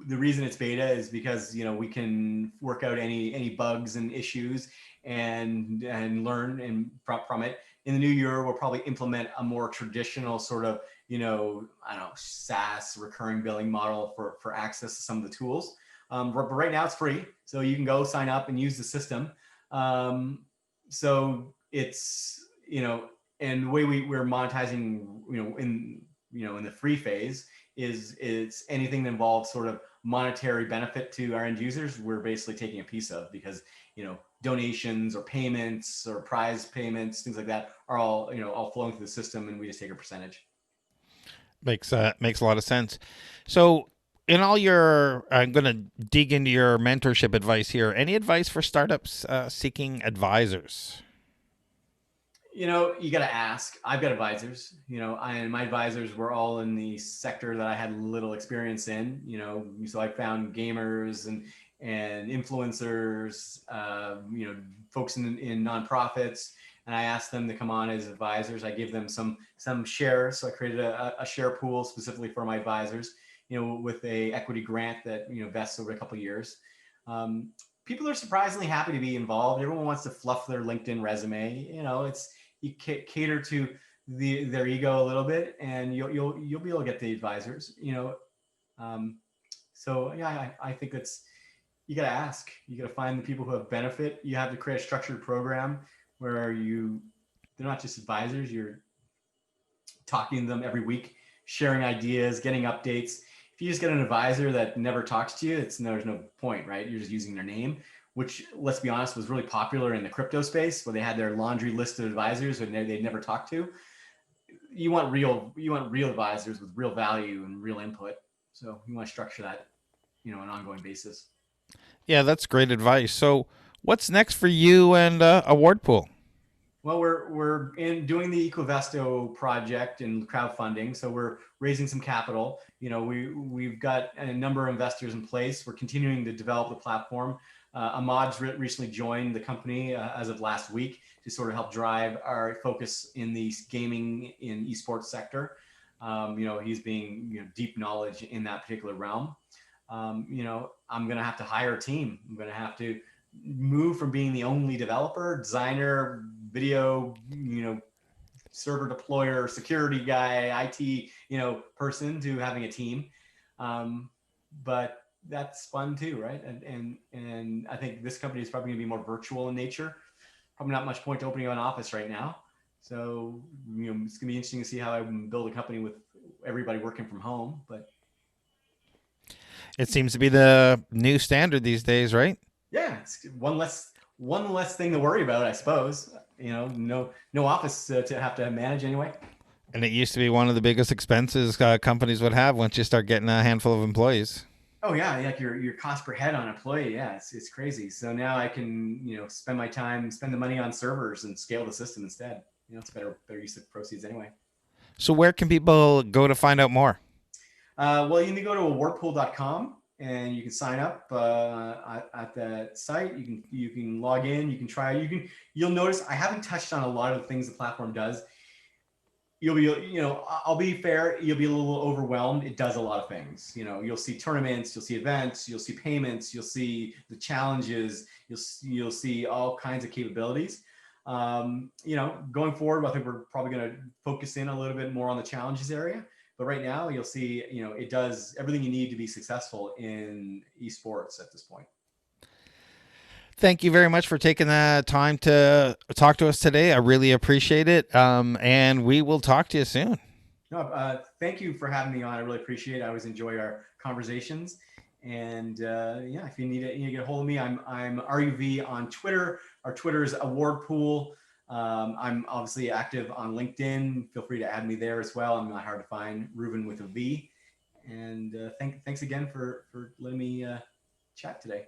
reason it's beta is because, we can work out any bugs and issues and learn from it. In the new year, we'll probably implement a more traditional sort of, SaaS recurring billing model for access to some of the tools. But right now it's free. So you can go sign up and use the system. So it's, and the way we're monetizing, in the free phase is it's anything that involves sort of monetary benefit to our end users. We're basically taking a piece of, because, donations or payments or prize payments, things like that are all flowing through the system, and we just take a percentage. Makes a lot of sense. So, in all your, I'm going to dig into your mentorship advice here. Any advice for startups seeking advisors? You got to ask. I've got advisors, and my advisors were all in the sector that I had little experience in, so I found gamers and influencers, folks in nonprofits, and I asked them to come on as advisors. I gave them some shares. So I created a share pool specifically for my advisors, with a equity grant that, vests over a couple of years. People are surprisingly happy to be involved. Everyone wants to fluff their LinkedIn resume. You cater to their ego a little bit, and you'll be able to get the advisors. So yeah, I think that's, you got to ask. You got to find the people who have benefit. You have to create a structured program where they're not just advisors. You're talking to them every week, sharing ideas, getting updates. If you just get an advisor that never talks to you, there's no point, right? You're just using their name, which, let's be honest, was really popular in the crypto space, where they had their laundry list of advisors and they'd never talk to. You want real advisors with real value and real input. So you want to structure that, on an ongoing basis. Yeah, that's great advice. So, what's next for you and Award Pool? Well, we're doing the Ecovesto project and crowdfunding, so we're raising some capital. We've got a number of investors in place. We're continuing to develop the platform. Ahmad's recently joined the company as of last week to sort of help drive our focus in the gaming in esports sector. He's being deep knowledge in that particular realm. I'm going to have to hire a team. I'm going to have to move from being the only developer, designer, video, server deployer, security guy, IT, person, to having a team. But that's fun too, right? And I think this company is probably going to be more virtual in nature. Probably not much point to opening an office right now. So, it's going to be interesting to see how I build a company with everybody working from home. But it seems to be the new standard these days, right? Yeah, it's one less thing to worry about, I suppose. No office to have to manage anyway. And it used to be one of the biggest expenses companies would have once you start getting a handful of employees. Oh yeah, like your cost per head on employee, yeah, it's crazy. So now I can spend the money on servers and scale the system instead. It's better use of proceeds anyway. So where can people go to find out more? Well, you can go to awardpool.com, and you can sign up at the site. You can log in. You can try. You'll notice I haven't touched on a lot of the things the platform does. You'll be, I'll be fair, you'll be a little overwhelmed. It does a lot of things. You'll see tournaments, you'll see events, you'll see payments, you'll see the challenges, you'll see all kinds of capabilities. Going forward, I think we're probably going to focus in a little bit more on the challenges area. But right now, you'll see, it does everything you need to be successful in esports at this point. Thank you very much for taking the time to talk to us today. I really appreciate it. And we will talk to you soon. No, thank you for having me on. I really appreciate it. I always enjoy our conversations. And yeah, if you need it, you get a hold of me. I'm RUV on Twitter. Our Twitter is Award Pool. I'm obviously active on LinkedIn. Feel free to add me there as well. I'm not hard to find. Reuven with a V. And thanks again for letting me chat today.